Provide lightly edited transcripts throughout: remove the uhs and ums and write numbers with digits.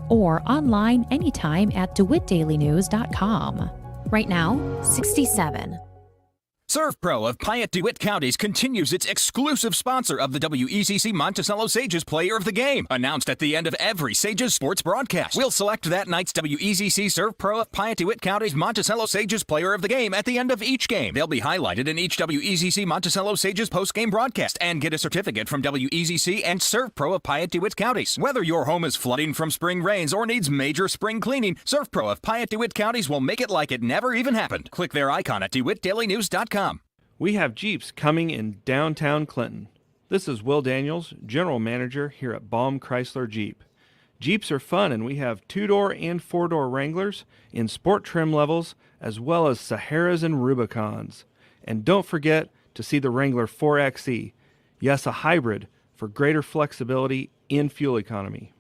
or online anytime at DeWittDailyNews.com. Right now, 67. ServPro of Piatt-DeWitt Counties continues its exclusive sponsor of the WECC Monticello Sages Player of the Game. Announced at the end of every Sages sports broadcast. We'll select that night's WECC ServPro of Piatt-DeWitt Counties Monticello Sages Player of the Game at the end of each game. They'll be highlighted in each WECC Monticello Sages post-game broadcast and get a certificate from WECC and ServPro of Piatt-DeWitt Counties. Whether your home is flooding from spring rains or needs major spring cleaning, ServPro of Piatt-DeWitt Counties will make it like it never even happened. Click their icon at DeWittDailyNews.com. We have Jeeps coming in downtown Clinton. This is Will Daniels, General Manager here at Baum Chrysler Jeep. Jeeps are fun, and we have 2-door and 4-door Wranglers in sport trim levels, as well as Saharas and Rubicons. And don't forget to see the Wrangler 4xe. Yes, a hybrid for greater flexibility in fuel economy.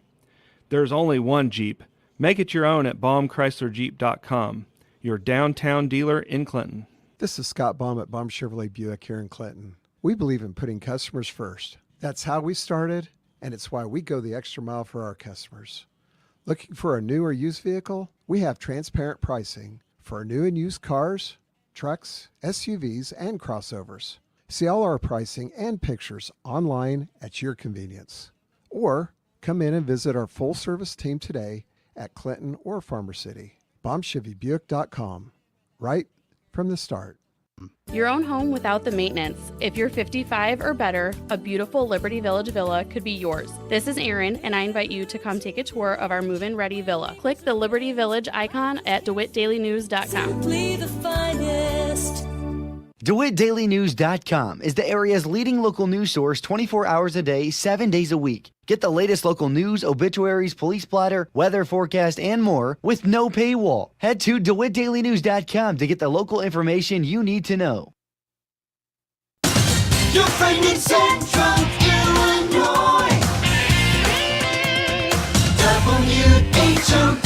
There's only one Jeep. Make it your own at BaumChryslerJeep.com, your downtown dealer in Clinton. This is Scott Baum at Baum Chevrolet Buick here in Clinton. We believe in putting customers first. That's how we started, and it's why we go the extra mile for our customers. Looking for a new or used vehicle? We have transparent pricing for new and used cars, trucks, SUVs, and crossovers. See all our pricing and pictures online at your convenience. Or come in and visit our full-service team today at Clinton or Farmer City. BaumChevyBuick.com. Right from the start. Your own home without the maintenance. If you're 55 or better, a beautiful Liberty Village villa could be yours. This is Erin, and I invite you to come take a tour of our move-in ready villa. Click the Liberty Village icon at DeWittDailyNews.com. Simply the finest. DeWittDailyNews.com is the area's leading local news source 24 hours a day, 7 days a week. Get the latest local news, obituaries, police blotter, weather forecast, and more with no paywall. Head to DeWittDailyNews.com to get the local information you need to know. Your friend in Central Illinois. WHOW.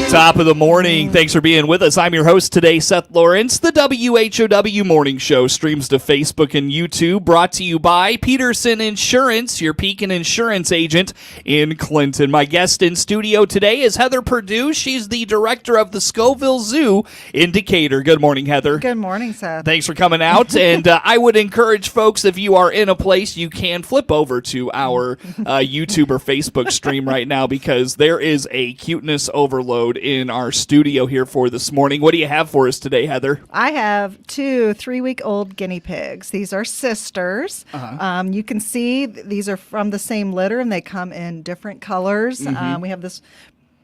Top of the morning. Thanks for being with us. I'm your host today, Seth Lawrence. The WHOW Morning Show streams to Facebook and YouTube, brought to you by Peterson Insurance, your Pekin Insurance agent in Clinton. My guest in studio today is Heather Purdeu. She's the director of the Scovill Zoo in Decatur. Good morning, Heather. Good morning, Seth. Thanks for coming out. And I would encourage folks, if you are in a place, you can flip over to our YouTube or Facebook stream right now, because there is a cuteness overload in our studio here for this morning. What do you have for us today, Heather? I have 2 3-week-old guinea pigs. These are sisters. You can see these are from the same litter, and they come in different colors. We have this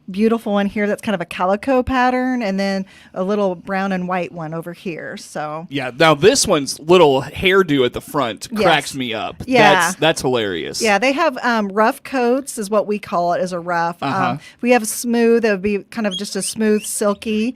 beautiful one here that's kind of a calico pattern, and then a little brown and white one over here. So yeah, now this one's little hairdo at the front cracks me up. Yeah, that's hilarious. Yeah, they have rough coats, is what we call it, as a rough. We have smooth. It would be kind of just a smooth, silky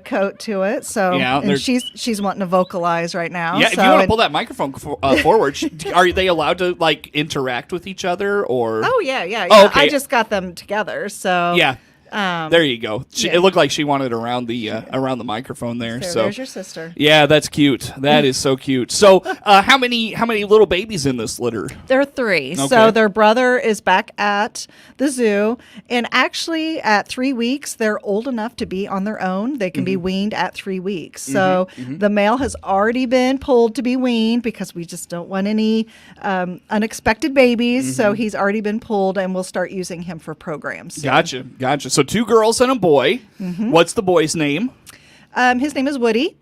coat to it. So and she's wanting to vocalize right now. Yeah, if you want to pull that microphone forward, are they allowed to like interact with each other or? Oh yeah. Oh, okay. I just got them together. So yeah. There you go. It looked like she wanted around the microphone there. So there's your sister. Yeah, that's cute. That is so cute. So how many little babies in this litter? There are 3. Okay. So their brother is back at the zoo, and actually at 3 weeks they're old enough to be on their own. They can be weaned at 3 weeks. So the male has already been pulled to be weaned because we just don't want any unexpected babies. So he's already been pulled, and we'll start using him for programs. Gotcha. So 2 girls and a boy. What's the boy's name? His name is Woody.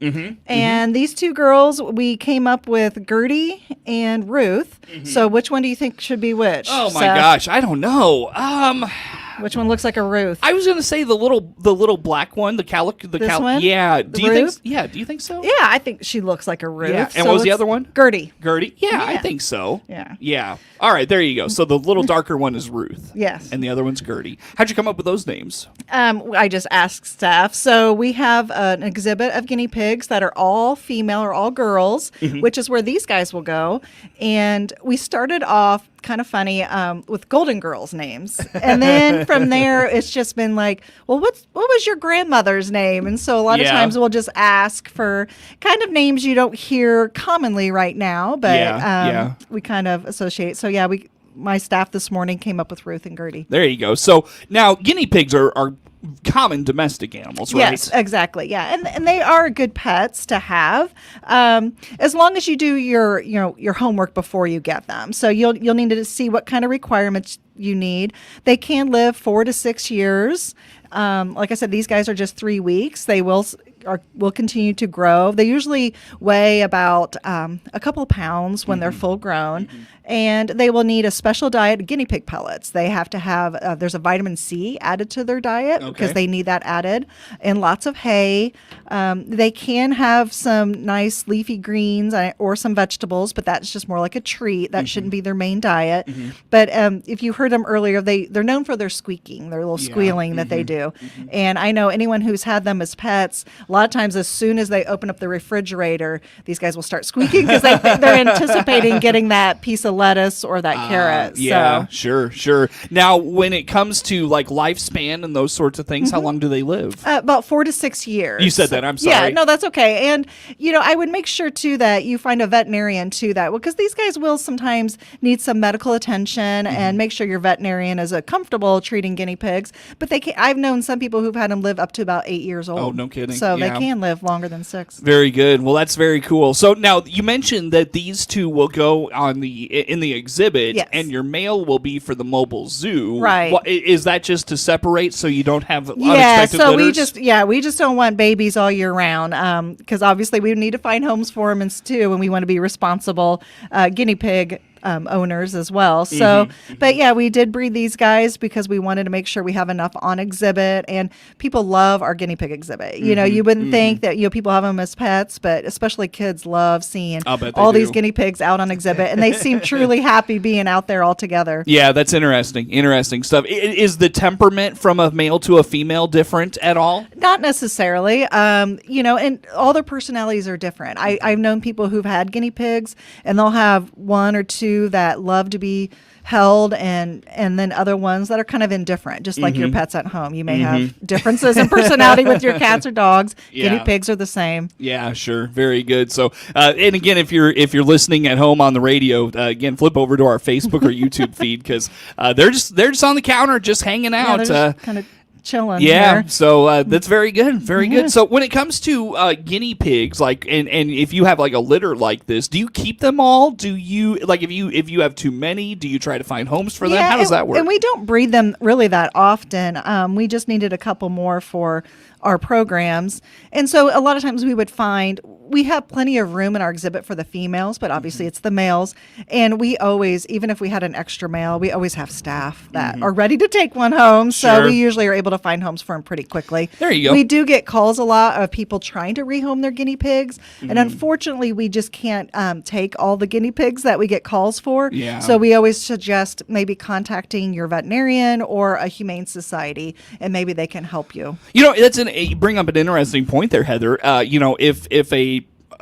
And these 2 girls, we came up with Gertie and Ruth. So which one do you think should be which? Oh my gosh, I don't know. Which one looks like a Ruth? I was going to say the little black one, the calico. This one? Yeah. Do you think? Yeah. Do you think so? Yeah, I think she looks like a Ruth. Yeah. And what was the other one? Gertie. Yeah, I think so. Yeah. Yeah. All right, there you go. So the little darker one is Ruth. Yes. And the other one's Gertie. How'd you come up with those names? I just asked staff. So we have an exhibit of guinea pigs that are all female or all girls, which is where these guys will go. And we started off kind of funny with Golden Girls names. And then from there, it's just been like, well, what was your grandmother's name? And so a lot of times we'll just ask for kind of names you don't hear commonly right now, but we kind of associate. So yeah, my staff this morning came up with Ruth and Gertie. There you go. So now guinea pigs are common domestic animals, right? Yes, exactly. Yeah, and they are good pets to have, as long as you do your homework before you get them. So you'll need to see what kind of requirements you need. They can live 4 to 6 years. Like I said, these guys are just 3 weeks. They will continue to grow. They usually weigh about a couple of pounds when they're full grown, and they will need a special diet, guinea pig pellets. They have to have, there's a vitamin C added to their diet because they need that added, and lots of hay. They can have some nice leafy greens or some vegetables, but that's just more like a treat. That shouldn't be their main diet. But if you heard them earlier, they're known for their squeaking, their little squealing that they do. And I know anyone who's had them as pets, a lot of times as soon as they open up the refrigerator, these guys will start squeaking because they're anticipating getting that piece of lettuce or that carrot. Yeah, sure. Now, when it comes to like lifespan and those sorts of things, how long do they live? About 4 to 6 years. You said that. I'm sorry. Yeah, no, that's okay. And, I would make sure, too, that you find a veterinarian, too, because these guys will sometimes need some medical attention, and make sure your veterinarian is comfortable treating guinea pigs. But I've known some people who've had them live up to about 8 years old. Oh, no kidding. So they can live longer than 6. Very good. Well, that's very cool. So now you mentioned that these two will go in the exhibit, and your male will be for the mobile zoo. Right. Is that just to separate so you don't have Yeah, unexpected so litters? we just don't want babies all year round, because obviously we need to find homes for them too, and we want to be responsible guinea pig owners as well. So, but yeah, we did breed these guys because we wanted to make sure we have enough on exhibit, and people love our guinea pig exhibit. You wouldn't think that people have them as pets, but especially kids love seeing all these guinea pigs out on exhibit, and they seem truly happy being out there all together. Yeah, that's interesting. Interesting stuff. Is the temperament from a male to a female different at all? Not necessarily. And all their personalities are different. I've known people who've had guinea pigs, and they'll have one or two that love to be held, and then other ones that are kind of indifferent, just like your pets at home. You may have differences in personality with your cats or dogs. Guinea pigs are the same. Yeah, sure. Very good. So, and again, if you're listening at home on the radio, again, flip over to our Facebook or YouTube feed, because they're just on the counter, just hanging out. They're just kind of chilling. Yeah, so that's very good. Very good. So when it comes to guinea pigs, like, and if you have like a litter like this, do you keep them all? Do you, like, if you have too many, do you try to find homes for them? How does that work? And we don't breed them really that often. We just needed a couple more for our programs. And so a lot of times we have plenty of room in our exhibit for the females, but obviously it's the males. And we always, even if we had an extra male, we always have staff that are ready to take one home. So we usually are able to find homes for them pretty quickly. There you go. We do get calls a lot of people trying to rehome their guinea pigs. And unfortunately, we just can't take all the guinea pigs that we get calls for. Yeah. So we always suggest maybe contacting your veterinarian or a humane society, and maybe they can help you. You bring up an interesting point there, Heather.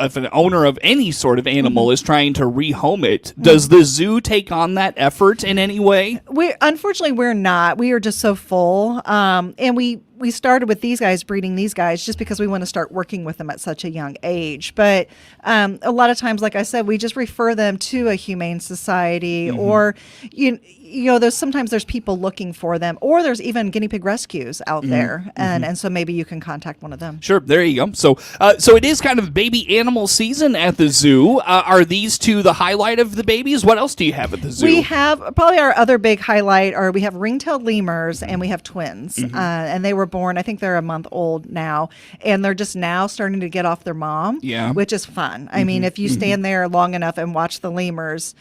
If an owner of any sort of animal is trying to rehome it, does the zoo take on that effort in any way? Unfortunately, we're not. We are just so full. And we started with these guys, breeding these guys, just because we want to start working with them at such a young age. But a lot of times, like I said, we just refer them to a humane society, or there's people looking for them, or there's even guinea pig rescues out there, and so maybe you can contact one of them. Sure, there you go. So it is kind of baby animal season at the zoo. Are these two the highlight of the babies? What else do you have at the zoo? We have probably our other big highlight we have ring-tailed lemurs, and we have twins, and they were born, I think they're a month old now, and they're just now starting to get off their mom, which is fun. I mean, if you stand there long enough and watch the lemurs,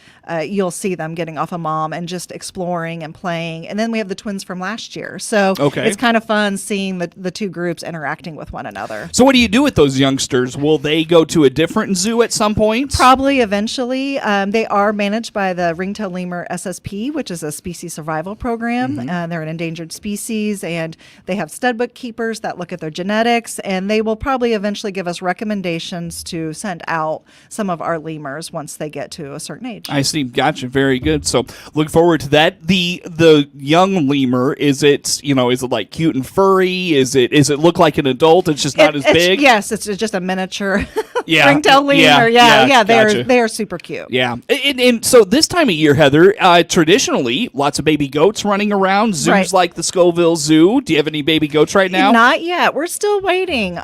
you'll see them getting off a mom and just exploring and playing. And then we have the twins from last year. So it's kind of fun seeing the two groups interacting with one another. So what do you do with those youngsters? Will they go to a different zoo at some point? Probably eventually. They are managed by the ring-tailed lemur SSP, which is a species survival program. They're an endangered species, and they have stud book keepers that look at their genetics, and they will probably eventually give us recommendations to send out some of our lemurs once they get to a certain age. I see. Gotcha. Very good. So look forward to that. The young lemur, is it like cute and furry? Is it look like an adult? It's just not as big? Yes, it's just a miniature ringtail lemur. Gotcha. They're super cute. Yeah, and so this time of year, Heather, traditionally, lots of baby goats running around. Zoos like the Scovill Zoo. Do you have any baby goats right now? Not yet. We're still waiting.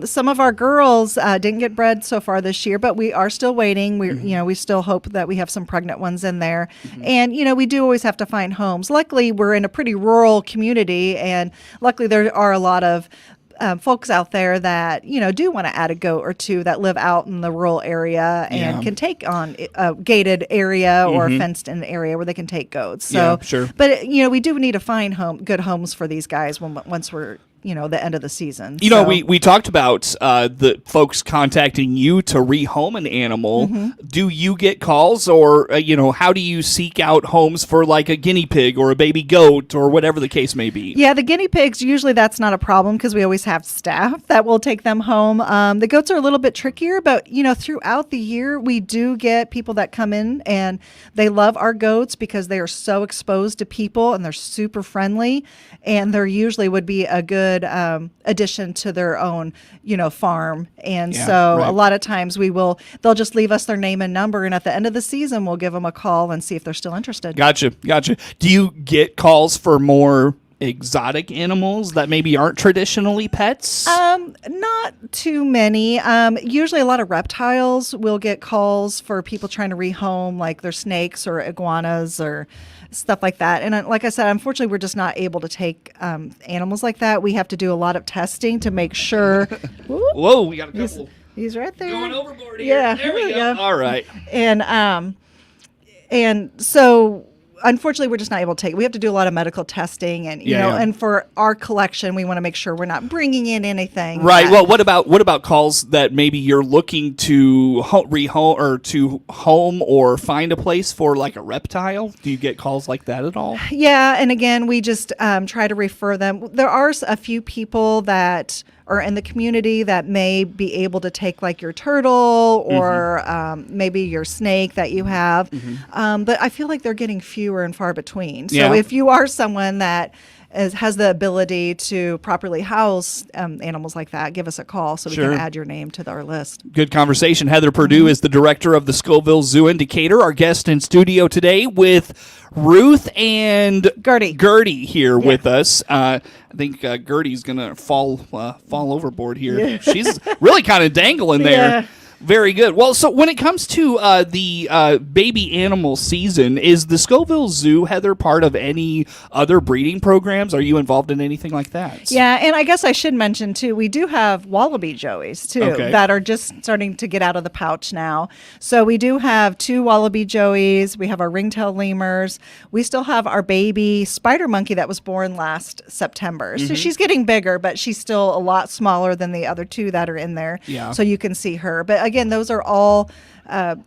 Some of our girls didn't get bred so far this year, but we are still waiting. We still hope that we have some pregnant ones in there. And we do always have to find homes. Luckily, we're in a pretty rural community, and luckily there are a lot of folks out there that do want to add a goat or two that live out in the rural area and can take on a gated area or a fenced-in area where they can take goats. So, sure. But we do need to find good homes for these guys once we're the end of the season. We talked about the folks contacting you to rehome an animal. Do you get calls, or how do you seek out homes for like a guinea pig or a baby goat or whatever the case may be? Yeah, the guinea pigs, usually that's not a problem because we always have staff that will take them home. The goats are a little bit trickier, but throughout the year we do get people that come in and they love our goats because they are so exposed to people and they're super friendly, and they're usually would be a good addition to their own farm. And a lot of times they'll just leave us their name and number, and at the end of the season we'll give them a call and see if they're still interested. Gotcha. Do you get calls for more exotic animals that maybe aren't traditionally pets? Not too many. Usually a lot of reptiles. Will get calls for people trying to rehome like their snakes or iguanas or stuff like that. And like I said, unfortunately, we're just not able to take animals like that. We have to do a lot of testing to make sure. Whoa, we got a couple. He's right there. Going overboard here. Yeah, there we go. All right. And so unfortunately, we're just not able to take it. We have to do a lot of medical testing, and and for our collection, we want to make sure we're not bringing in anything. Right. Well, what about calls that maybe you're looking to rehome or to home or find a place for like a reptile? Do you get calls like that at all? Yeah, and again, we just try to refer them. There are a few people that are in the community that may be able to take like your turtle or maybe your snake that you have. But I feel like they're getting fewer and far between. So if you are someone that has the ability to properly house animals like that, give us a call so we can add your name to our list. Good conversation. Heather Purdeu is the director of the Scovill Zoo in Decatur. Our guest in studio today with Ruth and Gertie here with us. I think Gertie's gonna fall overboard here. Yeah. She's really kind of dangling there. Yeah. Very good. Well, so when it comes to the baby animal season, is the Scovill Zoo, Heather, part of any other breeding programs? Are you involved in anything like that? Yeah, and I guess I should mention, too, we do have wallaby joeys, too, that are just starting to get out of the pouch now. So we do have 2 wallaby joeys. We have our ringtail lemurs. We still have our baby spider monkey that was born last September. So she's getting bigger, but she's still a lot smaller than the other 2 that are in there. Yeah. So you can see her. But again, those are all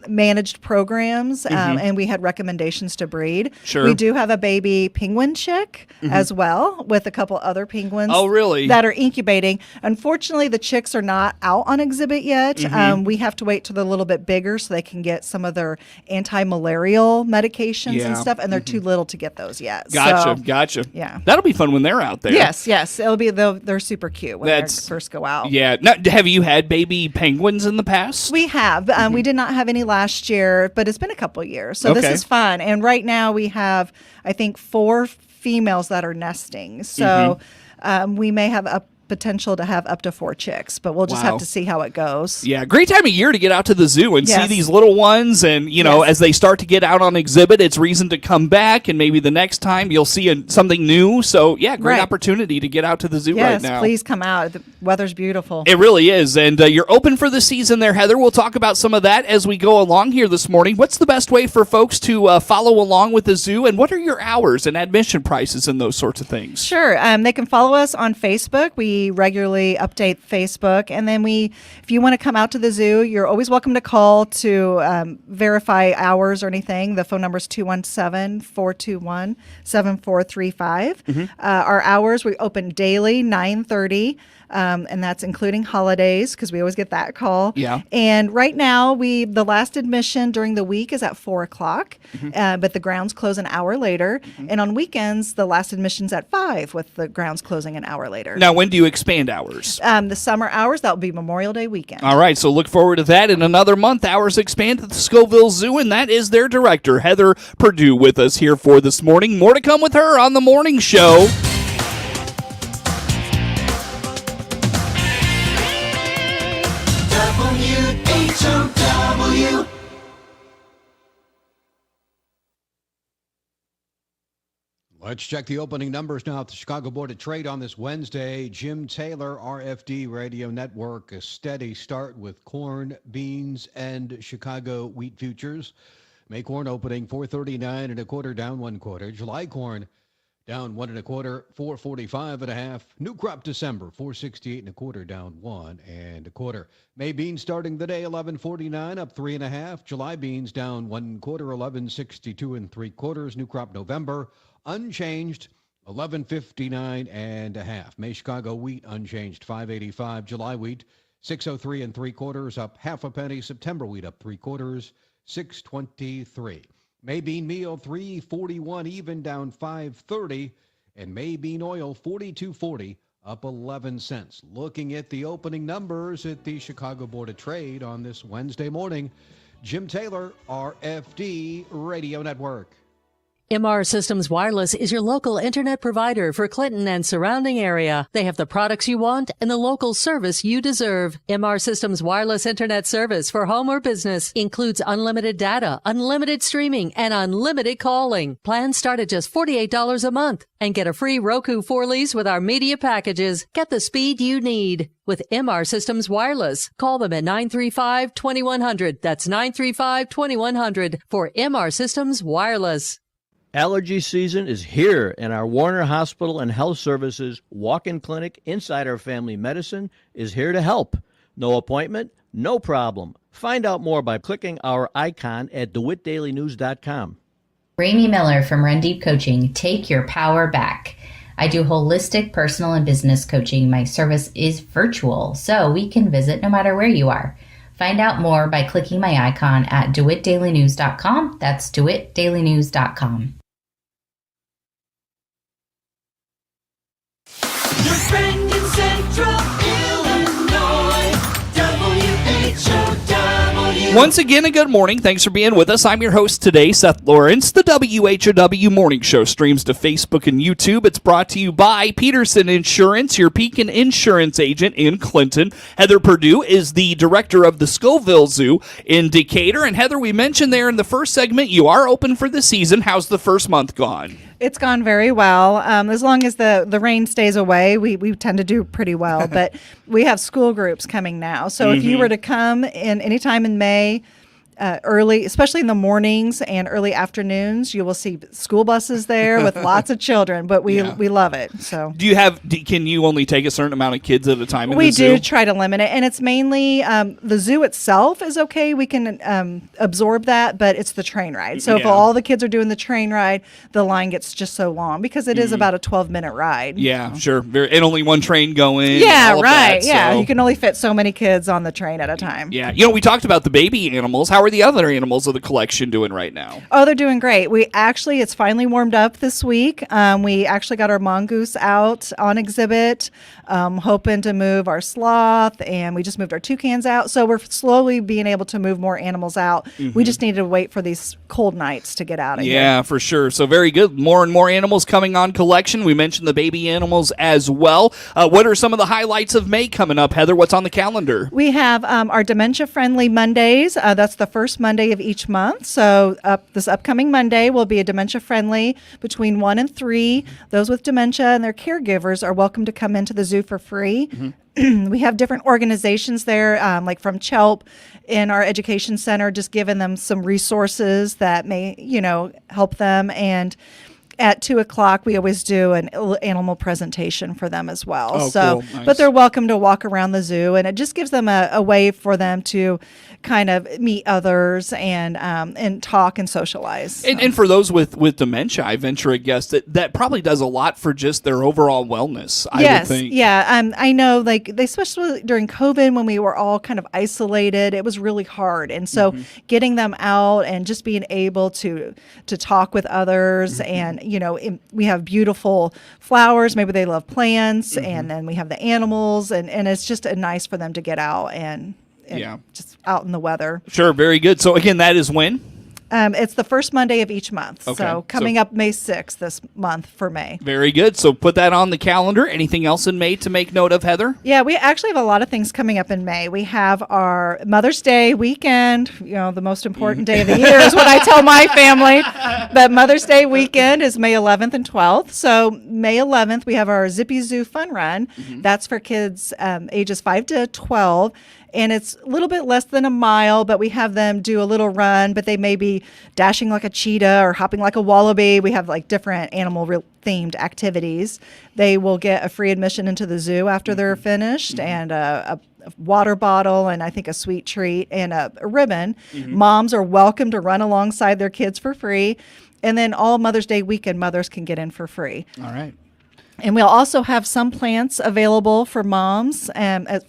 managed programs, and we had recommendations to breed. Sure. We do have a baby penguin chick as well with a couple other penguins. Oh, really? That are incubating. Unfortunately, the chicks are not out on exhibit yet. We have to wait till they're a little bit bigger so they can get some of their anti-malarial medications and stuff, and they're too little to get those yet. Gotcha. Yeah. That'll be fun when they're out there. Yes. It'll be, they're super cute when they first go out. Yeah. Now, have you had baby penguins in the past? We have. We did not have any last year, but it's been a couple years. So this is fun. And right now we have, I think, 4 females that are nesting. So we may have a potential to have up to 4 chicks, but we'll just have to see how it goes. Yeah, great time of year to get out to the zoo and see these little ones, and as they start to get out on exhibit, it's reason to come back, and maybe the next time you'll see something new. So great opportunity to get out to the zoo right now. Yes, please come out. The weather's beautiful. It really is, and you're open for the season there, Heather. We'll talk about some of that as we go along here this morning. What's the best way for folks to follow along with the zoo, and what are your hours and admission prices and those sorts of things? Sure. They can follow us on Facebook. We regularly update Facebook, and then if you want to come out to the zoo, you're always welcome to call to verify hours or anything. The phone number is 217-421-7435. Our hours, we open daily 9:30. And that's including holidays because we always get that call. Yeah. And right now, the last admission during the week is at 4:00, but the grounds close an hour later. And on weekends, the last admission's at 5 with the grounds closing an hour later. Now, when do you you expand hours? The summer hours, that will be Memorial Day weekend. All right, so look forward to that. In another month, hours expand at the Scovill Zoo, and that is their director, Heather Purdeu, with us here for this morning. More to come with her on the morning show. WHOW. Let's check the opening numbers now at the Chicago Board of Trade on this Wednesday. Jim Taylor, RFD Radio Network, a steady start with corn, beans, and Chicago wheat futures. May corn opening 439 and a quarter, down 1/4. July corn down 1 1/4, 445 and a half. New crop December 468 and a quarter, down 1 1/4. May beans starting the day 1149, up 3 1/2. July beans down 1/4, 1162 and 3/4. New crop November unchanged, 1159 and a half. May Chicago wheat unchanged, 585. July wheat 603 and 3/4, up half a penny. September wheat up 3/4, 623. May bean meal 341 even, down 530, and May bean oil 42.40, up 11 cents. Looking at the opening numbers at the Chicago Board of Trade on this Wednesday morning, Jim Taylor, RFD Radio Network. MR Systems Wireless is your local internet provider for Clinton and surrounding area. They have the products you want and the local service you deserve. MR Systems Wireless Internet Service for home or business includes unlimited data, unlimited streaming, and unlimited calling. Plans start at just $48 a month and get a free Roku 4-lease with our media packages. Get the speed you need with MR Systems Wireless. Call them at 935-2100. That's 935-2100 for MR Systems Wireless. Allergy season is here, and our Warner Hospital and Health Services walk-in clinic inside our family medicine is here to help. No appointment, no problem. Find out more by clicking our icon at DeWittDailyNews.com. Ramey Miller from Run Deep Coaching. Take your power back. I do holistic personal and business coaching. My service is virtual, so we can visit no matter where you are. Find out more by clicking my icon at DeWittDailyNews.com. That's DeWittDailyNews.com. Your friend in Central Illinois, WHOW. Once again, a good morning. Thanks for being with us. I'm your host today, Seth Lawrence. The WHOW Morning Show streams to Facebook and YouTube. It's brought to you by Peterson Insurance, your Pekin Insurance agent in Clinton. Heather Purdeu is the director of the Scovill Zoo in Decatur. And Heather, we mentioned there in the first segment, you are open for the season. How's the first month gone? It's gone very well. As long as the rain stays away, we tend to do pretty well. But we have school groups coming now. So if you were to come in anytime in May, early, especially in the mornings and early afternoons, you will see school buses there with lots of children, but we love it. So can you only take a certain amount of kids at a time in we the zoo? do try to limit it, and it's mainly the zoo itself is okay. We can absorb that, but it's the train ride. So if all the kids are doing the train ride, the line gets just so long because it is about a 12-minute ride. Yeah, sure. And only one train going. Yeah, all of right. That, so. You can only fit so many kids on the train at a time. Yeah. We talked about the baby animals. How are the other animals of the collection doing right now? Oh, they're doing great. It's finally warmed up this week. We actually got our mongoose out on exhibit, hoping to move our sloth, and we just moved our toucans out. So we're slowly being able to move more animals out. We just needed to wait for these cold nights to get out of here. Yeah, for sure. So very good. More and more animals coming on collection. We mentioned the baby animals as well. What are some of the highlights of May coming up, Heather? What's on the calendar? We have our dementia-friendly Mondays. That's the first Monday of each month. So this upcoming Monday will be a dementia-friendly between 1 and 3. Those with dementia and their caregivers are welcome to come into the zoo for free. We have different organizations there, like from CHELP in our education center, just giving them some resources that may, help them. And at 2:00, we always do an animal presentation for them as well. Oh, cool. Nice. But they're welcome to walk around the zoo, and it just gives them a way for them to kind of meet others and talk and socialize. And for those with dementia, I venture a guess that probably does a lot for just their overall wellness. I would think. Yeah. I know, especially during COVID when we were all kind of isolated, it was really hard, and so getting them out and just being able to talk with others and we have beautiful flowers. Maybe they love plants, and then we have the animals, and it's just nice for them to get out and just out in the weather. Sure, very good. So again, that is when? It's the first Monday of each month. Okay. So coming up May 6th this month for May. Very good. So put that on the calendar. Anything else in May to make note of, Heather? Yeah, we actually have a lot of things coming up in May. We have our Mother's Day weekend, the most important day of the year is what I tell my family. But Mother's Day weekend is May 11th and 12th. So May 11th, we have our Zippy Zoo Fun Run. That's for kids ages 5 to 12. And it's a little bit less than a mile, but we have them do a little run, but they may be dashing like a cheetah or hopping like a wallaby. We have like different animal-themed activities. They will get a free admission into the zoo after they're finished, and a water bottle, and I think a sweet treat, and a ribbon. Moms are welcome to run alongside their kids for free. And then all Mother's Day weekend, mothers can get in for free. All right. And we'll also have some plants available for moms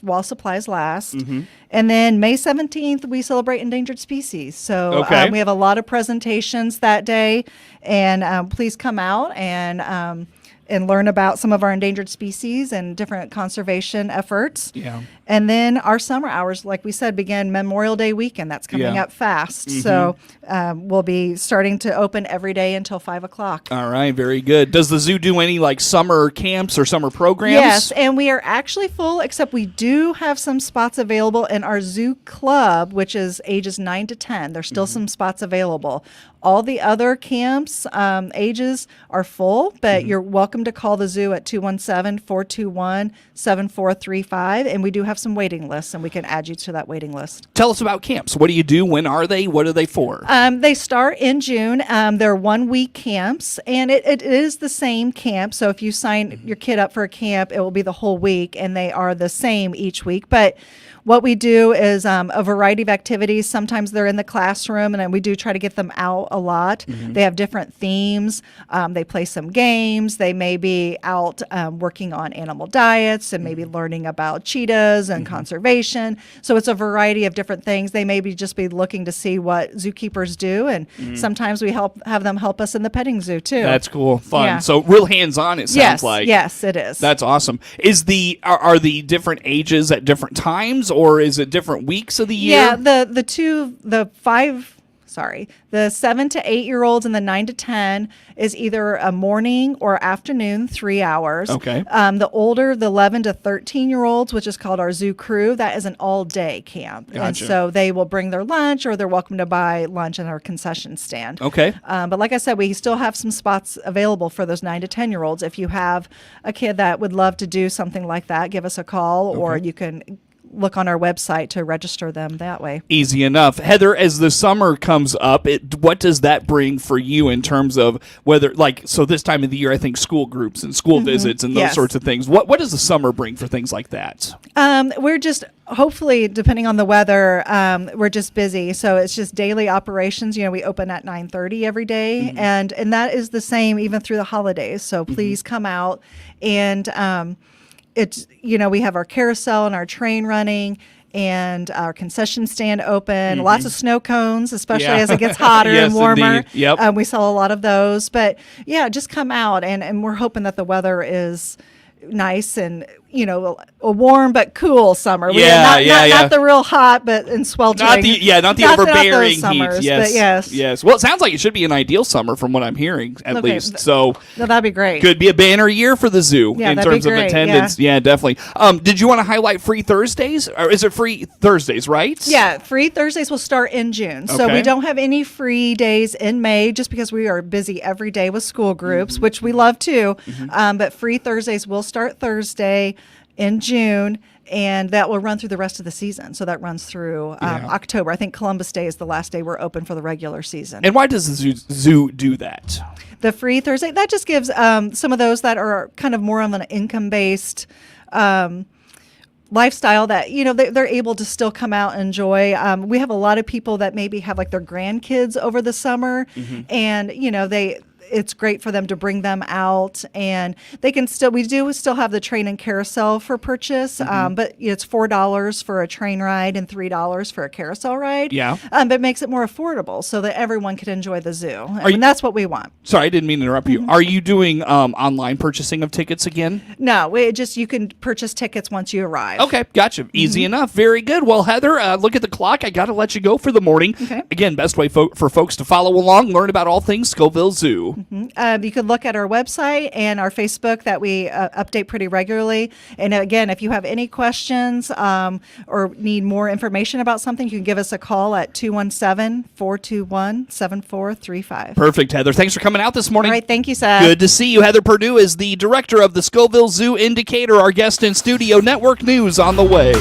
while supplies last. And then May 17th, we celebrate endangered species. So we have a lot of presentations that day. And please come out and learn about some of our endangered species and different conservation efforts. Yeah. And then our summer hours, like we said, begin Memorial Day weekend. That's coming up fast. So we'll be starting to open every day until 5 o'clock. All right, very good. Does the zoo do any like summer camps or summer programs? Yes, and we are actually full, except we do have some spots available in our zoo club, which is ages 9 to 10. There's still some spots available. All the other camps ages are full, but you're welcome to call the zoo at 217-421-7435, and we do have some waiting lists, and we can add you to that waiting list. Tell us about camps. What do you do? When are they? What are they for? They start in June. They're 1 week camps, and it is the same camp. So if you sign your kid up for a camp, it will be the whole week, and they are the same each week. But what we do is a variety of activities. Sometimes they're in the classroom, and then we do try to get them out a lot. They have different themes. They play some games. They may be out working on animal diets and maybe learning about cheetahs and conservation. So it's a variety of different things. They may just be looking to see what zookeepers do, and sometimes we have them help us in the petting zoo too. That's cool, fun. Yeah. So real hands-on. It sounds like. Yes, it is. That's awesome. Are the different ages at different times, or is it different weeks of the year? Yeah, the 7 to 8 year olds and the 9 to 10 is either a morning or afternoon, 3 hours. Okay. The 11 to 13 year olds, which is called our zoo crew, that is an all day camp. Gotcha. And so they will bring their lunch, or they're welcome to buy lunch in our concession stand. Okay. But like I said, we still have some spots available for those 9 to 10 year olds. If you have a kid that would love to do something like that, give us a call, or you can look on our website to register them that way. Easy enough. Heather, as the summer comes up, what does that bring for you in terms of whether, so this time of the year, I think school groups and school visits and those sorts of things. What does the summer bring for things like that? We're just, hopefully, depending on the weather, we're just busy. So it's just daily operations. We open at 9:30 every day, and that is the same even through the holidays. So please come out and it's, we have our carousel and our train running and our concession stand open, lots of snow cones, especially as it gets hotter and warmer. Indeed. Yep. We sell a lot of those, but just come out, and we're hoping that the weather is nice and a warm but cool summer. Not the real hot but and sweltering. Not the overbearing summers, heat. Yes. Yes. Well, it sounds like it should be an ideal summer from what I'm hearing, at least. So that'd be great. Could be a banner year for the zoo in terms of attendance. Yeah, definitely. Did you want to highlight free Thursdays, or is it free Thursdays? Right? Yeah, free Thursdays will start in June. So we don't have any free days in May, just because we are busy every day with school groups, which we love too. But free Thursdays will start Thursday in June, and that will run through the rest of the season. So that runs through October. I think Columbus Day is the last day we're open for the regular season. And why does the zoo do that? The free Thursday, that just gives some of those that are kind of more of an income-based lifestyle that they're able to still come out and enjoy. We have a lot of people that maybe have like their grandkids over the summer, and it's great for them to bring them out, and we do still have the train and carousel for purchase, but it's $4 for a train ride and $3 for a carousel ride. Yeah. But it makes it more affordable so that everyone can enjoy the zoo. And that's what we want. Sorry, I didn't mean to interrupt you. Are you doing online purchasing of tickets again? No, you can purchase tickets once you arrive. Okay, gotcha. Easy enough. Very good. Well, Heather, look at the clock. I got to let you go for the morning. Okay. Again, best way for folks to follow along, learn about all things Scovill Zoo. You can look at our website and our Facebook that we update pretty regularly. And again, if you have any questions or need more information about something, you can give us a call at 217-421-7435. Perfect, Heather. Thanks for coming out this morning. All right, thank you, Seth. Good to see you. Heather Purdeu is the director of the Scovill Zoo Indicator, our guest in studio. Network News on the way.